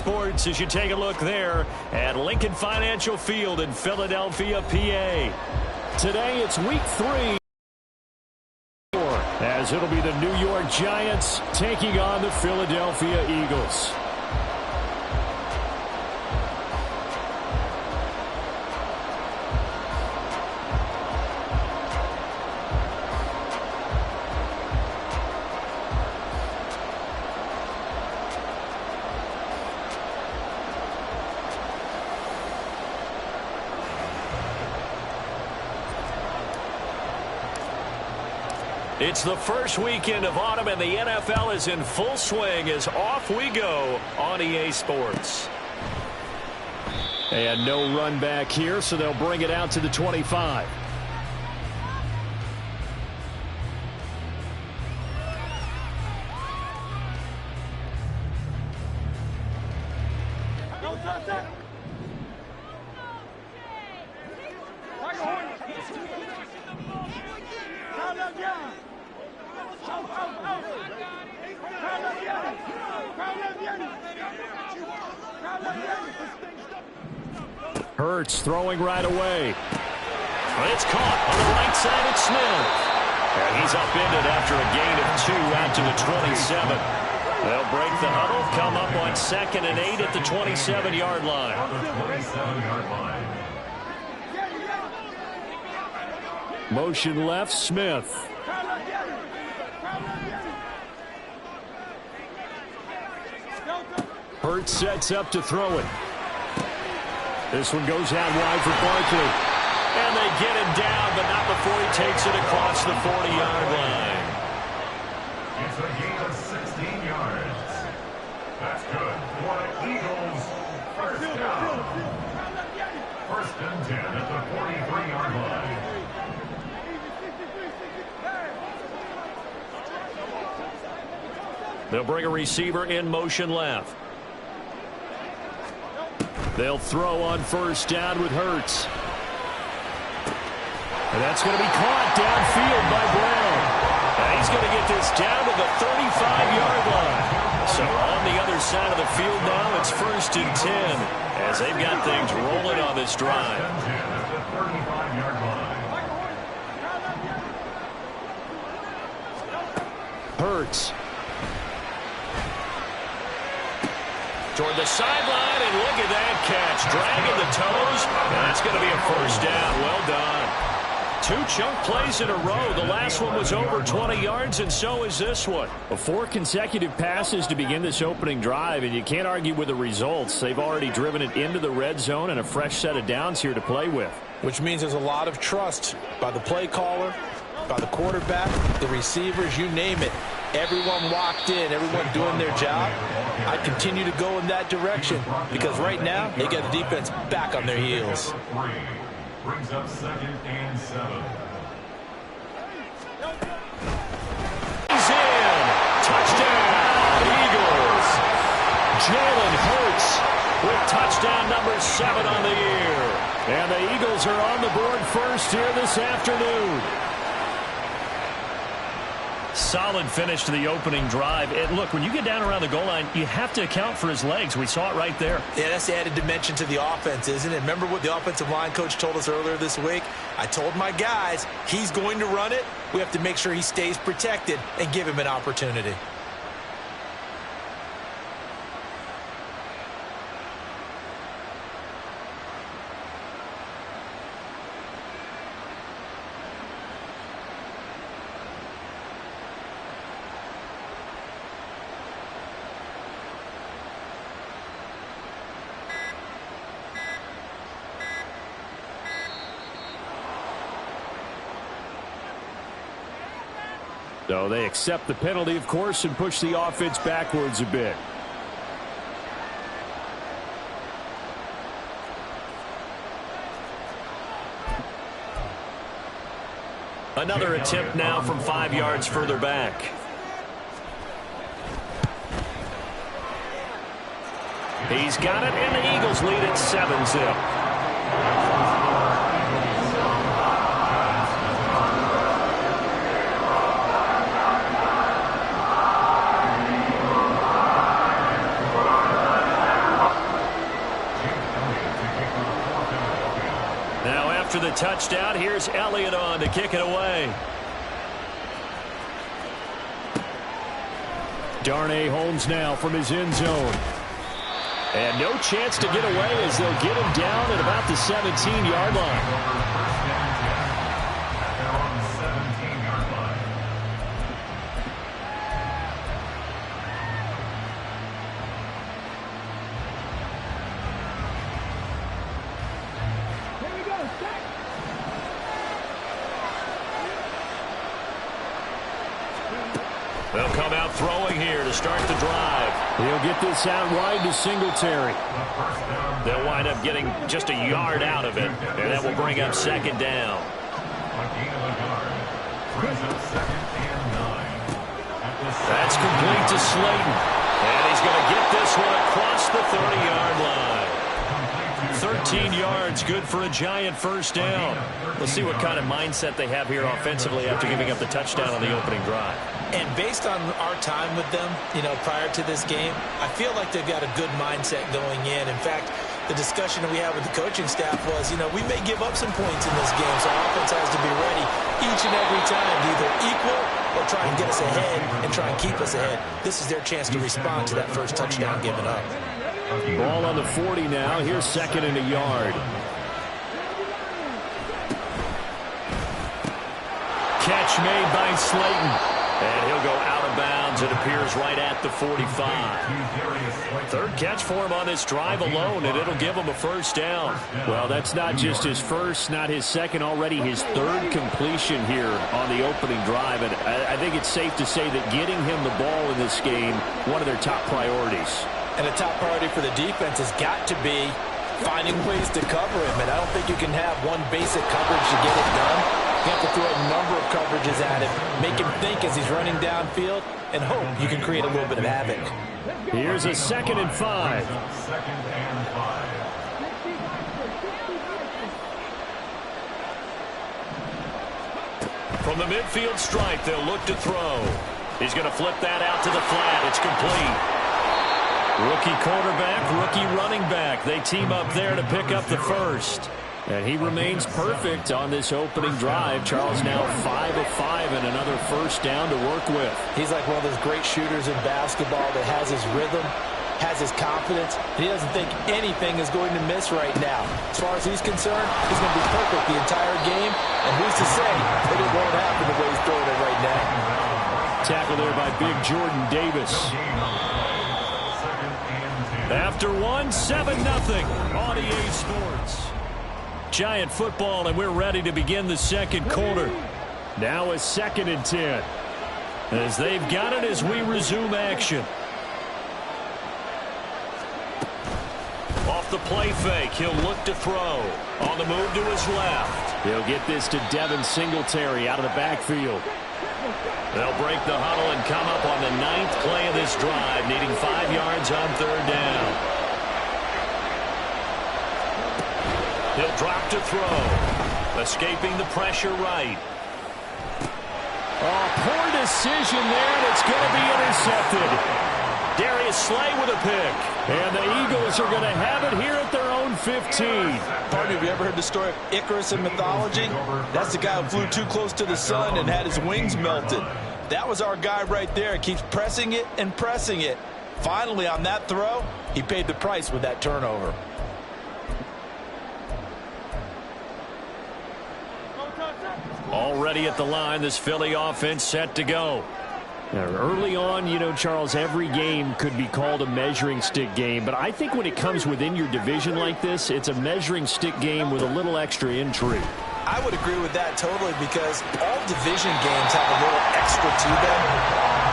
Sports as you take a look there at Lincoln Financial Field in Philadelphia, PA. Today it's week 3 as it'll be the New York Giants taking on the Philadelphia Eagles. It's the first weekend of autumn, and the NFL is in full swing as off we go on EA Sports. And no run back here, so they'll bring it out to the 25. Hurts throwing right away. It's caught on the right side of Smith. And he's upended after a gain of 2 out to the 27. They'll break the huddle, come up on 2nd and 8 at the 27-yard line. Motion left, Smith. Hurts sets up to throw it. This one goes out wide for Barkley. And they get him down, but not before he takes it across the 40-yard line. It's a gain of 16 yards. That's good for the Eagles. First down. 1st and 10 at the 43-yard line. They'll bring a receiver in motion left. They'll throw on 1st down with Hurts. And that's going to be caught downfield by Brown. And he's going to get this down to the 35-yard line. So on the other side of the field now, it's 1st and 10 as they've got things rolling on this drive. Hurts. Toward the sideline, and look at that catch. Dragging the toes, and that's going to be a 1st down. Well done. 2 chunk plays in a row. The last one was over 20 yards, and so is this one. 4 consecutive passes to begin this opening drive, and you can't argue with the results. They've already driven it into the red zone and a fresh set of downs here to play with. Which means there's a lot of trust by the play caller, by the quarterback, the receivers, you name it. Everyone locked in, everyone doing their job. I continue to go in that direction because right now they get the defense back on their heels. Brings up 2nd and 7. He's in. Touchdown, Eagles. Jalen Hurts with touchdown number 7 on the year. And the Eagles are on the board first here this afternoon. Solid finish to the opening drive. And look, when you get down around the goal line, you have to account for his legs. We saw it right there. Yeah, that's the added dimension to the offense, isn't it? Remember what the offensive line coach told us earlier this week? I told my guys, he's going to run it. We have to make sure he stays protected and give him an opportunity. So they accept the penalty, of course, and push the offense backwards a bit. Another attempt now from 5 yards further back. He's got it, and the Eagles lead at 7-0. after the touchdown. Here's Elliott on to kick it away. Darnay Holmes now from his end zone. And no chance to get away as they'll get him down at about the 17-yard line. They'll come out throwing here to start the drive. He'll get this out wide to Singletary. They'll wind up getting just a yard out of it, and that will bring up second down. That's complete to Slayton. And he's going to get this one across the 30-yard line. 13 yards, good for a giant first down. We'll see what kind of mindset they have here offensively after giving up the touchdown on the opening drive. And based on our time with them, prior to this game, I feel like they've got a good mindset going in. In fact, the discussion that we had with the coaching staff was, we may give up some points in this game, so our offense has to be ready each and every time to either equal or try and get us ahead and try and keep us ahead. This is their chance to respond to that first touchdown given up. Ball on the 40 now. Here's second and a yard. Catch made by Slayton. And he'll go out of bounds. It appears right at the 45. Third catch for him on this drive alone, and it'll give him a first down. Well, that's not just his first, not his second, already his third completion here on the opening drive. And I think it's safe to say that getting him the ball in this game, one of their top priorities. And a top priority for the defense has got to be finding ways to cover him. And I don't think you can have one basic coverage to get it done. You have to throw a number of coverages at him, make him think as he's running downfield, and hope you can create a little bit of havoc. Here's a 2nd and 5. From the midfield stripe, they'll look to throw. He's going to flip that out to the flat. It's complete. Rookie quarterback, rookie running back. They team up there to pick up the first. And he remains perfect on this opening drive. Charles now 5 of 5 and another first down to work with. He's like one of those great shooters in basketball that has his rhythm, has his confidence. He doesn't think anything is going to miss right now. As far as he's concerned, he's going to be perfect the entire game. And who's to say that it won't happen the way he's throwing it right now. Tackle there by big Jordan Davis. After 7-0 on EA Sports. Giant football, and we're ready to begin the second quarter. Now a 2nd and 10. As they've got it as we resume action. Off the play fake, he'll look to throw. On the move to his left. He'll get this to Devin Singletary out of the backfield. They'll break the huddle and come up on the 9th play of this drive, needing 5 yards on third down. He'll drop to throw. Escaping the pressure right. Oh, poor decision there, and it's going to be intercepted. Darius Slay with a pick. And the Eagles are going to have it here at their own 15. Partner, have you ever heard the story of Icarus in mythology? That's the guy who flew too close to the sun and had his wings melted. That was our guy right there. Keeps pressing it and pressing it. Finally, on that throw, he paid the price with that turnover. Already at the line, this Philly offense set to go. Now, early on, Charles, every game could be called a measuring stick game. But I think when it comes within your division like this, it's a measuring stick game with a little extra intrigue. I would agree with that totally because all division games have a little extra to them.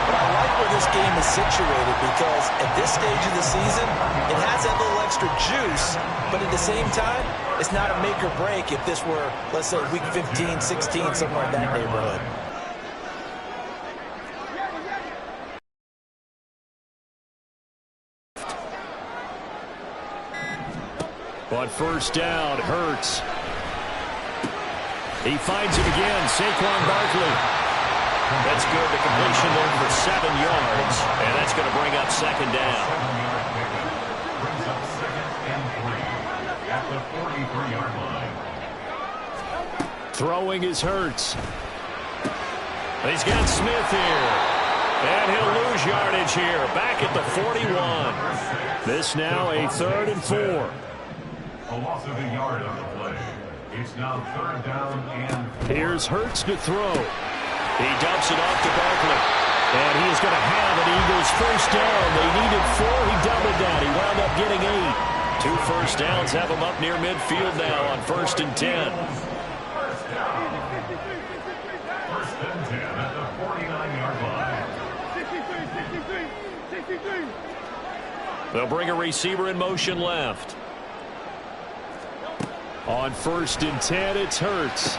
But I like where this game is situated because at this stage of the season, it has that little extra juice. But at the same time, it's not a make or break if this were, let's say, week 15, 16, somewhere in that neighborhood. On first down, Hurts. He finds him again, Saquon Barkley. That's good. The completion there for 7 yards, and that's going to bring up second down. Brings up 2nd and 3 at the 43-yard line. Throwing is Hurts. He's got Smith here. And he'll lose yardage here. Back at the 41. This now a 3rd and 4. A loss of a yard on the play. It's now 3rd down and 4. Here's Hurts to throw. He dumps it off to Barkley. And he is going to have an Eagles first down. They needed 4. He doubled that. He wound up getting 8. 2 first downs have him up near midfield now on 1st and 10. First down. 1st and 10 at the 49-yard line. 63. They'll bring a receiver in motion left. On 1st and 10, it's Hurts.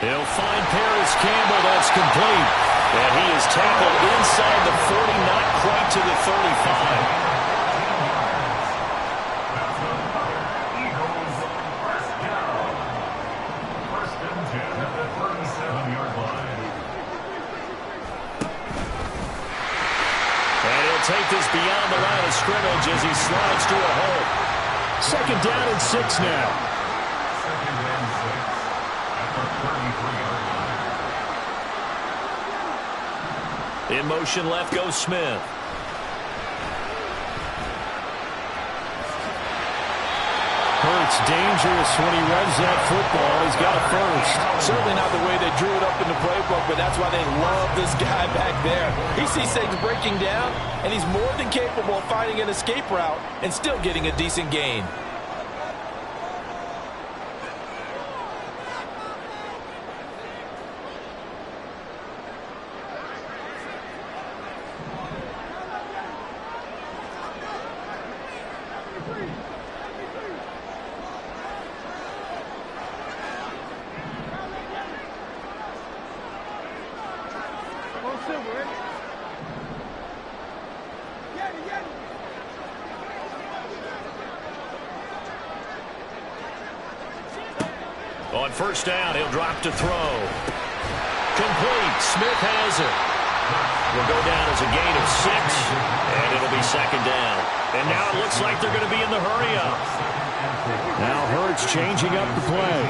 He'll find Paris Campbell. That's complete. And he is tackled inside the 40, not quite to the 35. Eagles first down. 1st and 10 at the 37-yard line. And he'll take this beyond the line of scrimmage as he slides to a hole. 2nd down and 6 now. 2nd and 6 at the 33-yard line. In motion left goes Smith. Hurts dangerous when he runs that football. He's got a first. Certainly not the way they drew it up in the playbook, but that's why they love this guy back there. He sees things breaking down, and he's more than capable of finding an escape route and still getting a decent gain. On 1st down, he'll drop to throw. Complete. Smith has it. Will go down as a gain of 6, and it'll be 2nd down. And now it looks like they're going to be in the hurry-up. Now Hurts changing up the play.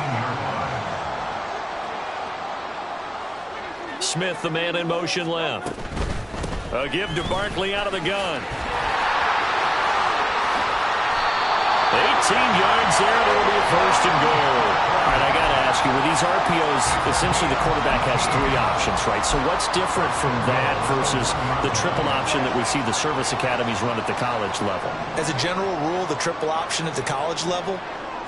Smith, the man in motion left. A give to Barkley out of the gun. 18 yards there, and it'll be a 1st and goal. All right, I got to ask you, with these RPOs, essentially the quarterback has 3 options, right? So what's different from that versus the triple option that we see the service academies run at the college level? As a general rule, the triple option at the college level,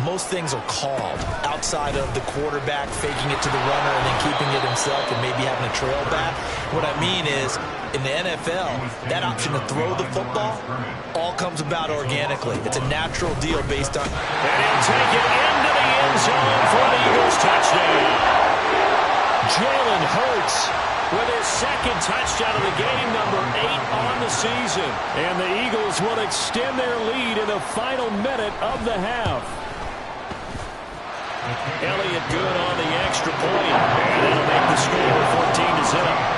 most things are called outside of the quarterback faking it to the runner and then keeping it himself and maybe having a trail back. What I mean is, in the NFL, that option to throw the football all comes about organically. It's a natural deal based on... And he'll take it into the end zone for an Eagles touchdown. Jalen Hurts with his 2nd touchdown of the game, number 8 on the season. And the Eagles will extend their lead in the final minute of the half. Elliott good on the extra point. And that'll make the score 14-0.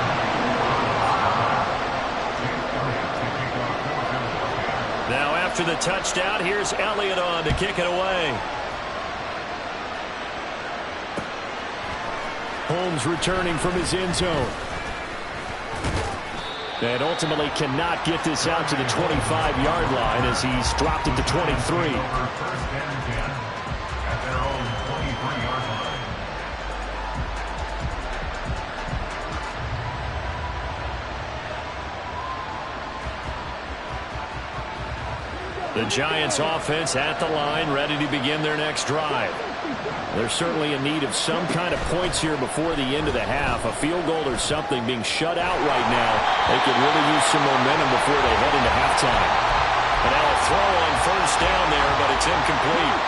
Now after the touchdown, here's Elliott on to kick it away. Holmes returning from his end zone. And ultimately cannot get this out to the 25-yard line as he's dropped it to 23. 1st and 10 at their own 23-yard line. The Giants offense at the line, ready to begin their next drive. They're certainly in need of some kind of points here before the end of the half. A field goal or something. Being shut out right now, they could really use some momentum before they head into halftime. And now a throw on 1st down there, but it's incomplete.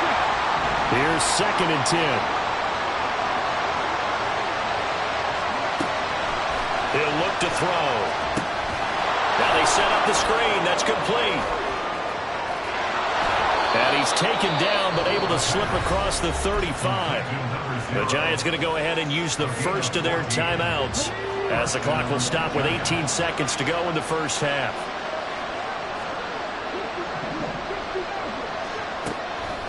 Here's 2nd and 10. He'll look to throw. Now they set up the screen. That's complete. And he's taken down, but able to slip across the 35. The Giants going to go ahead and use the first of their timeouts as the clock will stop with 18 seconds to go in the 1st half.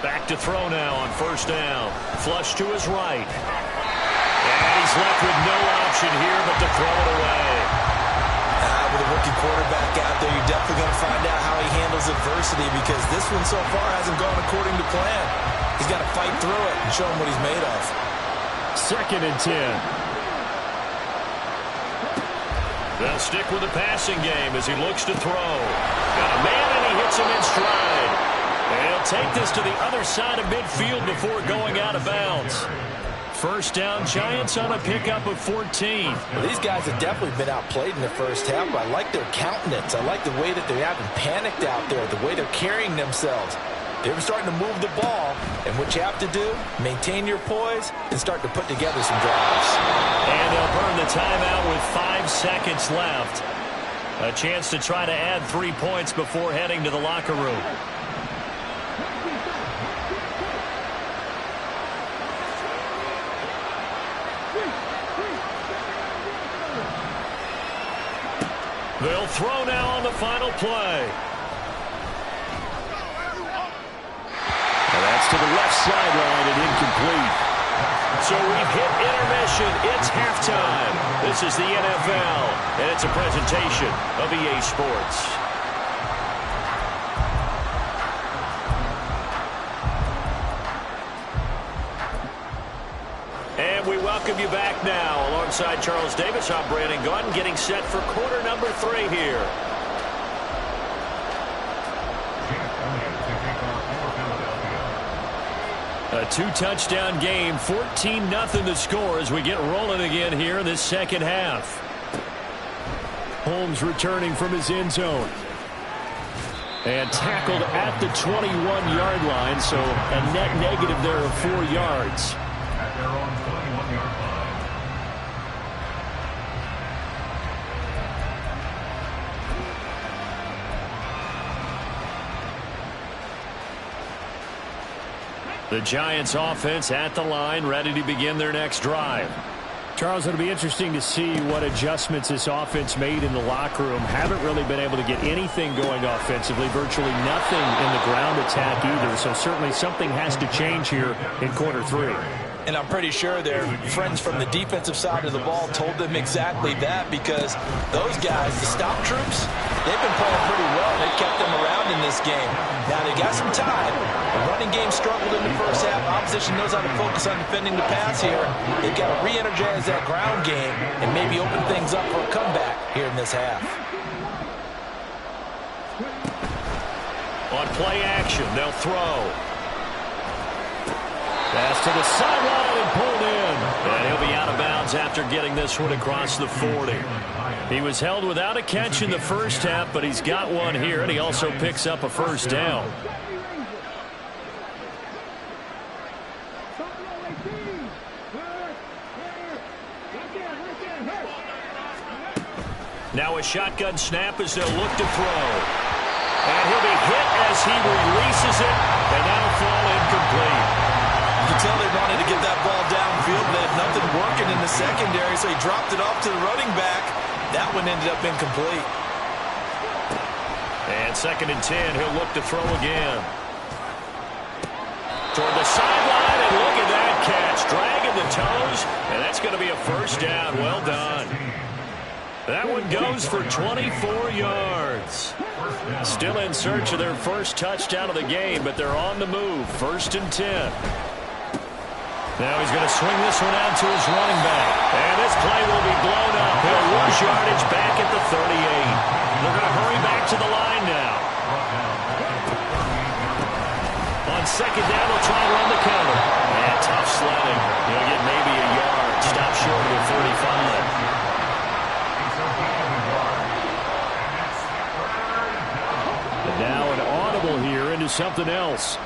Back to throw now on 1st down. Flush to his right. He's left with no option here but to throw it away. With a rookie quarterback out there, you're definitely going to find out how he handles adversity, because this one so far hasn't gone according to plan. He's got to fight through it and show him what he's made of. 2nd and 10. They'll stick with the passing game as he looks to throw. Got a man, and he hits him in stride. And he'll take this to the other side of midfield before going out of bounds. First down, Giants on a pickup of 14. Well, these guys have definitely been outplayed in the first half, but I like their countenance. I like the way that they haven't panicked out there, the way they're carrying themselves. They're starting to move the ball, and what you have to do, maintain your poise and start to put together some drives. And they'll burn the timeout with 5 seconds left. A chance to try to add 3 points before heading to the locker room. They'll throw now on the final play. And that's to the left sideline and incomplete. So we've hit intermission. It's halftime. This is the NFL, and it's a presentation of EA Sports. And we welcome you back now. Alongside Charles Davis, I'm Brandon Gaudin, getting set for quarter number 3 here. A 2-touchdown game, 14-0 the score as we get rolling again here in this second half. Holmes returning from his end zone. And tackled at the 21-yard line, so a net negative there of 4 yards. At their own 21-yard line. The Giants offense at the line, ready to begin their next drive. Charles, it'll be interesting to see what adjustments this offense made in the locker room. Haven't really been able to get anything going offensively, virtually nothing in the ground attack either. So certainly something has to change here in quarter 3. And I'm pretty sure their friends from the defensive side of the ball told them exactly that, because those guys, the stop troops, they've been playing pretty well. They kept them around in this game. Now they got some time. The running game struggled in the first half. Opposition knows how to focus on defending the pass here. They've got to re-energize that ground game and maybe open things up for a comeback here in this half. On play action, they'll throw. Pass to the sideline and pulled in. And he'll be out of bounds after getting this one across the 40. He was held without a catch in the first half, but he's got one here, and he also picks up a first down. Now a shotgun snap as they'll look to throw. And he'll be hit as he releases it, and that'll fall incomplete. You can tell they wanted to get that ball downfield. They had nothing working in the secondary, so he dropped it off to the running back. That one ended up incomplete. And 2nd and 10, he'll look to throw again. Toward the sideline, and look at that catch. Dragging the toes, and that's going to be a first down. Well done. That one goes for 24 yards. Still in search of their first touchdown of the game, but they're on the move. 1st and 10. Now he's going to swing this one out to his running back. And this play will be blown up. He'll lose yardage back at the 38. They're going to hurry back to the line now. On 2nd down, they'll try and run the counter. And tough sledding. He'll get maybe a yard. Stop short of the 35. And now an audible here into something else.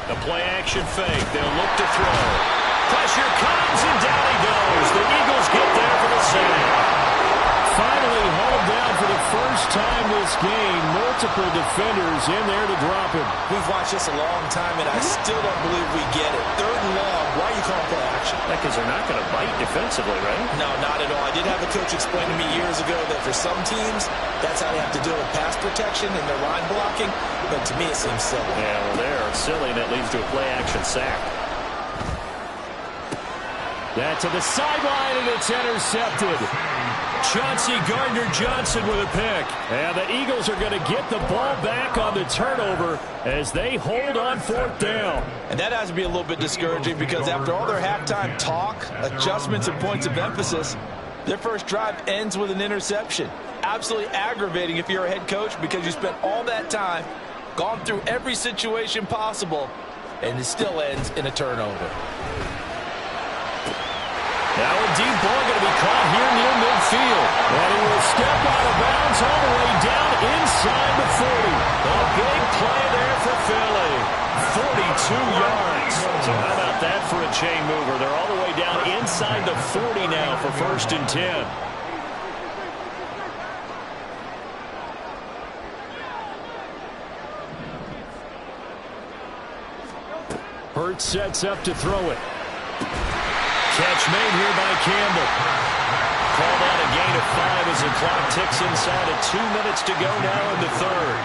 The play-action fake. They'll look to throw. Pressure comes, and down he goes. The Eagles get there for the save. Finally hauled down for the first time this game. multiple defenders in there to drop him. We've watched this a long time, and I still don't believe we get it. 3rd and long. Why are you calling play action? Because they're not going to bite defensively, right? No, not at all. I did have a coach explain to me years ago that for some teams, that's how they have to deal with pass protection and their line blocking. But to me, it seems silly. Yeah, well, they're silly, and it leads to a play-action sack. That to the sideline, and it's intercepted. Chauncey Gardner-Johnson with a pick. And the Eagles are going to get the ball back on the turnover as they hold on 4th down. And that has to be a little bit discouraging because after all their halftime talk, adjustments, and points of emphasis, their first drive ends with an interception. Absolutely aggravating if you're a head coach because you spent all that time, gone through every situation possible, and it still ends in a turnover. Now a deep ball going to be caught here near midfield. And he will step out of bounds all the way down inside the 40. A big play there for Philly. 42 yards. So how about that for a chain mover? They're all the way down inside the 40 now for 1st and 10. Hurts sets up to throw it. Catch made here by Campbell. Called out a gain of 5 as the clock ticks inside of 2 minutes to go now in the 3rd.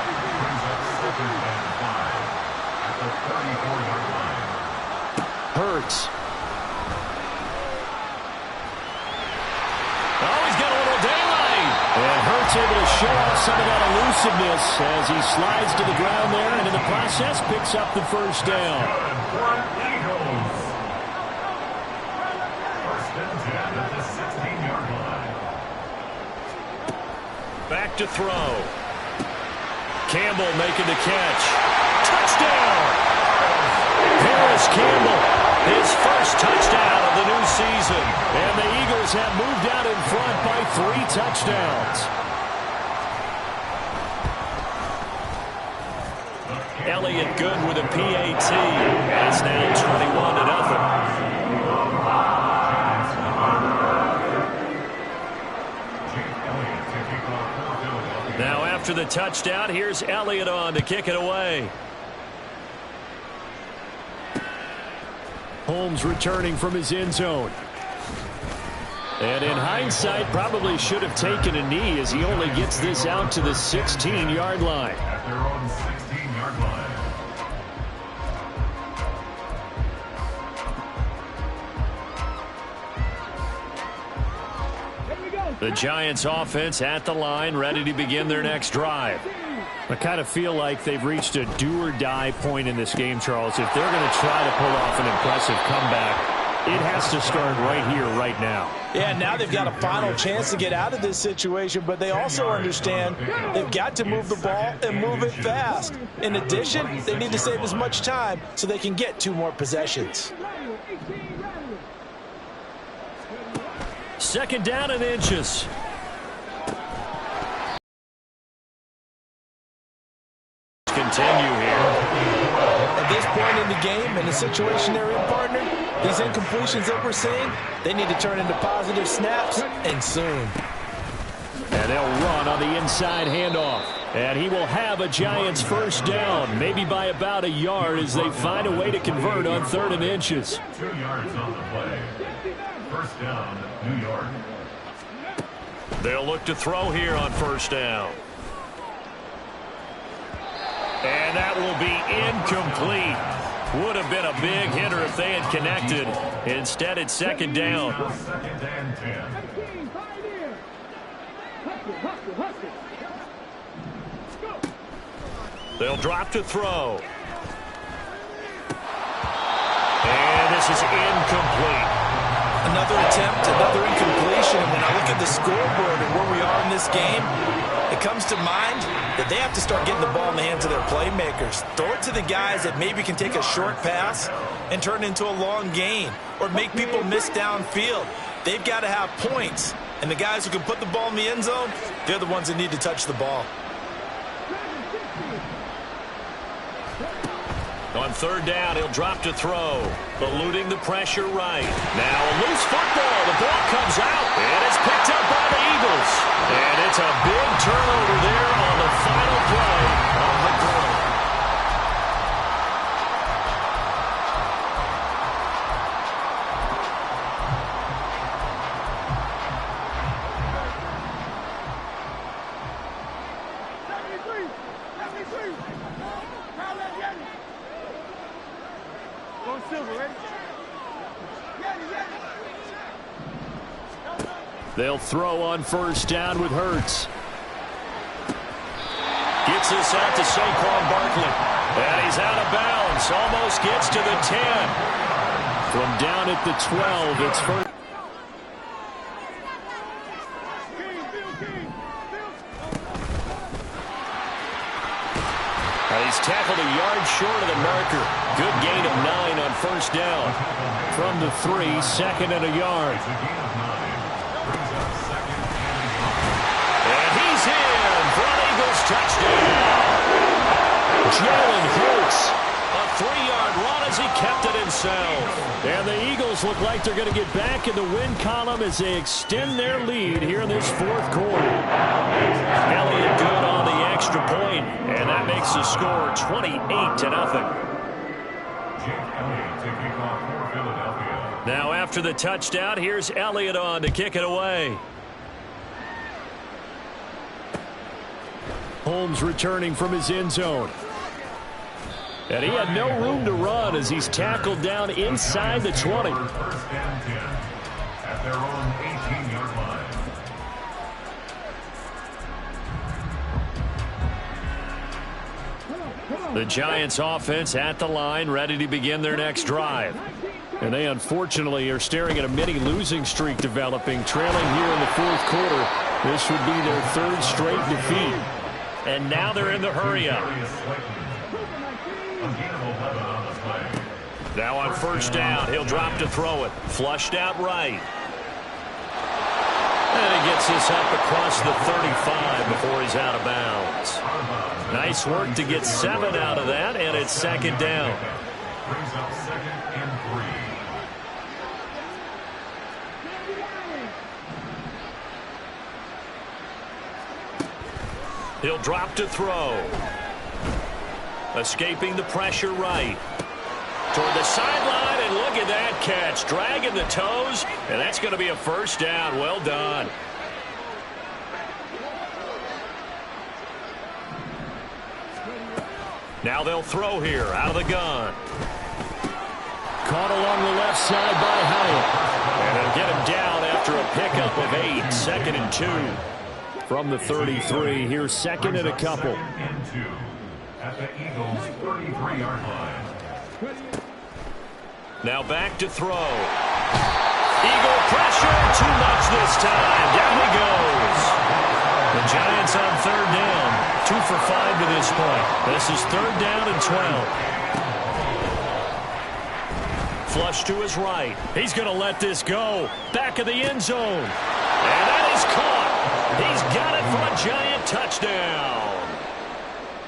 Hurts. Oh, he's got a little daylight. And Hurts able to show off some of that elusiveness as he slides to the ground there, and in the process picks up the 1st down. Back to throw. Campbell making the catch. Touchdown! Paris Campbell, his first touchdown of the new season. And the Eagles have moved out in front by 3 touchdowns. Elliott good with a PAT. And it's now 21-0. Now after the touchdown, here's Elliott on to kick it away. Holmes returning from his end zone. And in hindsight, probably should have taken a knee as he only gets this out to the 16-yard line. At their own 16-yard line. The Giants offense at the line, ready to begin their next drive. I kind of feel like they've reached a do-or-die point in this game, Charles. If they're going to try to pull off an impressive comeback, it has to start right here, right now. Yeah, now they've got a final chance to get out of this situation, but they also understand they've got to move the ball and move it fast. In addition, they need to save as much time so they can get 2 more possessions. 2nd down and inches. Continue here. At this point in the game, in the situation they're in, partner, these incompletions that we're seeing, they need to turn into positive snaps, and soon. And they'll run on the inside handoff. And he will have a Giants 1st down, maybe by about a yard as they find a way to convert on 3rd and inches. 2 yards on the play. 1st down, New York. They'll look to throw here on 1st down. And that will be incomplete. Would have been a big hitter if they had connected. Instead, it's 2nd down. 2nd and 10. They'll drop to throw. And this is incomplete. Another attempt, another incompletion. And when I look at the scoreboard and where we are in this game, it comes to mind that they have to start getting the ball in the hands of their playmakers. Throw it to the guys that maybe can take a short pass and turn it into a long gain or make people miss downfield. They've got to have points. And the guys who can put the ball in the end zone, they're the ones that need to touch the ball. On 3rd down, he'll drop to throw. Eluding the pressure right. Now a loose football. The ball comes out. And it's picked up by the Eagles. And it's a big turnover there on the final play They'll throw on first down with Hurts. Gets this out to Saquon Barkley. And he's out of bounds. Almost gets to the 10. From down at the 12, it's first. He's tackled a yard short of the marker. Good gain of 9 on first down. From the 3, 2nd and a yard. And he's in for an Eagles touchdown. Jalen Hurts. A 3-yard run as he kept it himself. And the Eagles look like they're going to get back in the win column as they extend their lead here in this 4th quarter. Elliott good on the extra point, and that makes the score 28-0. Now after the touchdown, here's Elliott on to kick it away. Holmes returning from his end zone. And he had no room to run as he's tackled down inside the 20. First and 10 at their own 18-yard line. The Giants offense at the line, ready to begin their next drive. And they unfortunately are staring at a mini losing streak developing, trailing here in the 4th quarter. This would be their 3rd straight defeat. And now they're in the hurry-up. Now on first down, he'll drop to throw it. Flushed out right. And he gets this up across the 35 before he's out of bounds. Nice work to get 7 out of that, and it's 2nd down. Brings up 2nd and 3. He'll drop to throw. Escaping the pressure right. Toward the sideline, and look at that catch. Dragging the toes, and that's going to be a first down. Well done. Now they'll throw here out of the gun. Caught along the left side by Hyatt. And it'll get him down after a pickup of 8. 2nd and 2. From the 33, here's 2nd and a couple. 2nd and 2 at the Eagles' 33-yard line. Now back to throw. Eagle pressure, too much this time. Down he goes. The Giants on 3rd down. 2 for 5 to this point. This is 3rd down and 12. Flush to his right. He's going to let this go. Back of the end zone. And that is caught. He's got it for a Giant touchdown.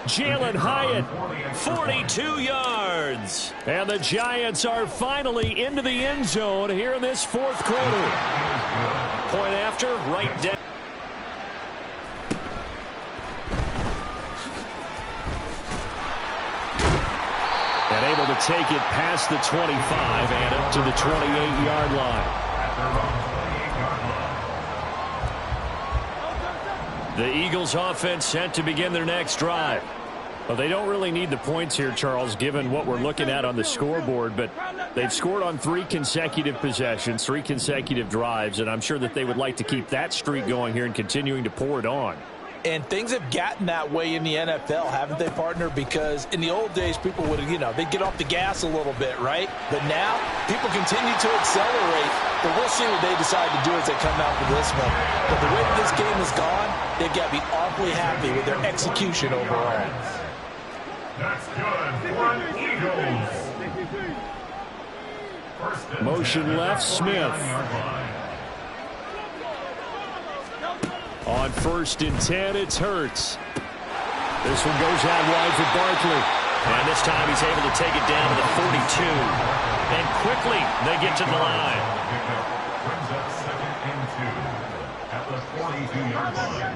Jalen Hyatt, 42 yards. And the Giants are finally into the end zone here in this 4th quarter. Point after, right down. And able to take it past the 25 and up to the 28-yard line. The Eagles offense set to begin their next drive. Well, they don't really need the points here, Charles, given what we're looking at on the scoreboard, but they've scored on 3 consecutive possessions, 3 consecutive drives, and I'm sure that they would like to keep that streak going here and continuing to pour it on. And things have gotten that way in the NFL, haven't they, partner? Because in the old days, people would, they'd get off the gas a little bit, right? But now, people continue to accelerate. But we'll see what they decide to do as they come out for this one. But the way this game has gone, they've got to be awfully happy with their execution overall. That's good for the Eagles. Motion left, Smith. On 1st and 10, it's Hurts. This one goes out wide for Barkley. And this time he's able to take it down to the 42. And quickly, they get to the line. Brings up 2nd and 2 at the 42-yard line.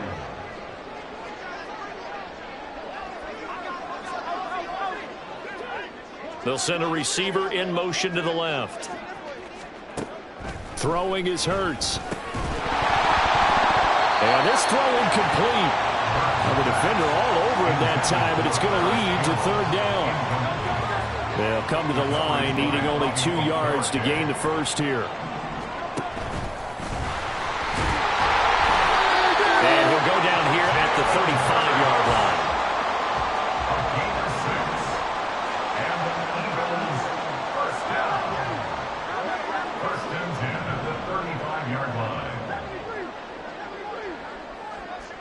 They'll send a receiver in motion to the left. Throwing is Hurts. And this throw incomplete. And the defender all over him that time, but it's going to lead to 3rd down. They'll come to the line, needing only 2 yards to gain the first here.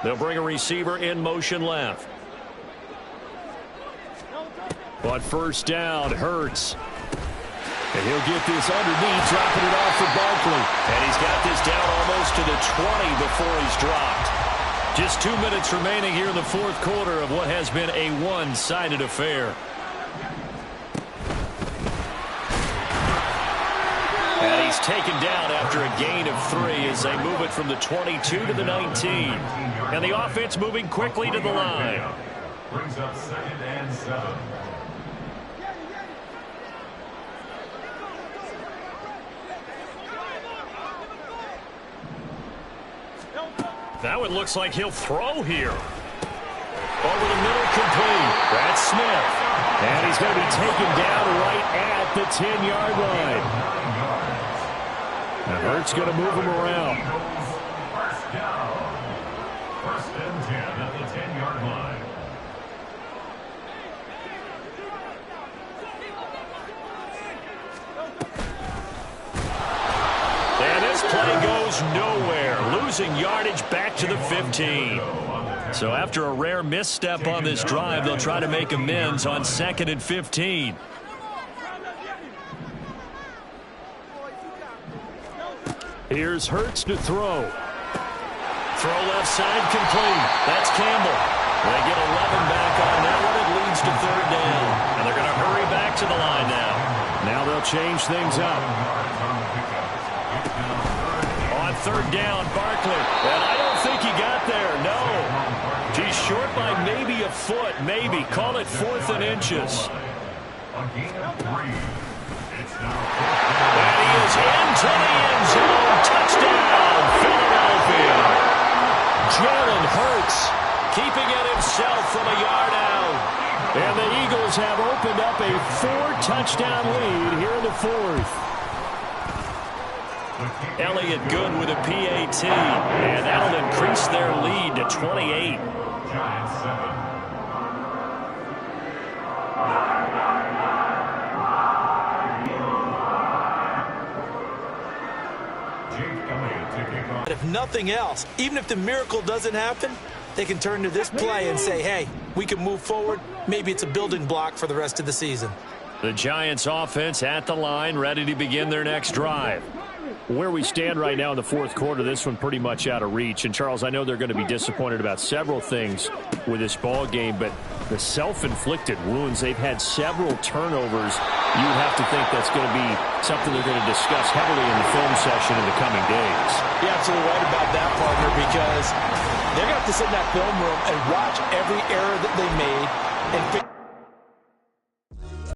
They'll bring a receiver in motion left. On first down, Hurts. And he'll get this underneath, dropping it off for Barkley. And he's got this down almost to the 20 before he's dropped. Just 2 minutes remaining here in the fourth quarter of what has been a one-sided affair. And he's taken down after a gain of 3 as they move it from the 22 to the 19. And the offense moving quickly to the line. Brings up 2nd and 7. Now it looks like he'll throw here. Over the middle, complete. That's Smith. And he's going to be taken down right at the 10-yard line. And Hurts going to move him around. First down. 1st and 10 at the 10-yard line. And this play goes nowhere. Losing yardage back to the 15. So after a rare misstep on this drive, they'll try to make amends on 2nd and 15. Here's Hurts to throw. Throw left side, complete. That's Campbell. They get 11 back on that one. It leads to 3rd down. And they're going to hurry back to the line now. Now they'll change things up. On 3rd down, Barkley. And I don't think he got there, no. He's short by maybe a foot, maybe. Call it 4th and inches. A gain of 3. It's now And he is into the end zone. Touchdown, Philadelphia. Jalen Hurts keeping it himself from a yard out. And the Eagles have opened up a 4-touchdown lead here in the 4th. Elliott good with a PAT, and that'll increase their lead to 28. Giants 7. But if nothing else, even if the miracle doesn't happen, they can turn to this play and say, hey, we can move forward. Maybe it's a building block for the rest of the season. The Giants offense at the line, ready to begin their next drive. Where we stand right now in the fourth quarter, this one pretty much out of reach. And, Charles, I know they're going to be disappointed about several things with this ball game, but the self-inflicted wounds, they've had several turnovers. You would have to think that's going to be something they're going to discuss heavily in the film session in the coming days. You're absolutely right about that, partner, because they're going to have to sit in that film room and watch every error that they made and figure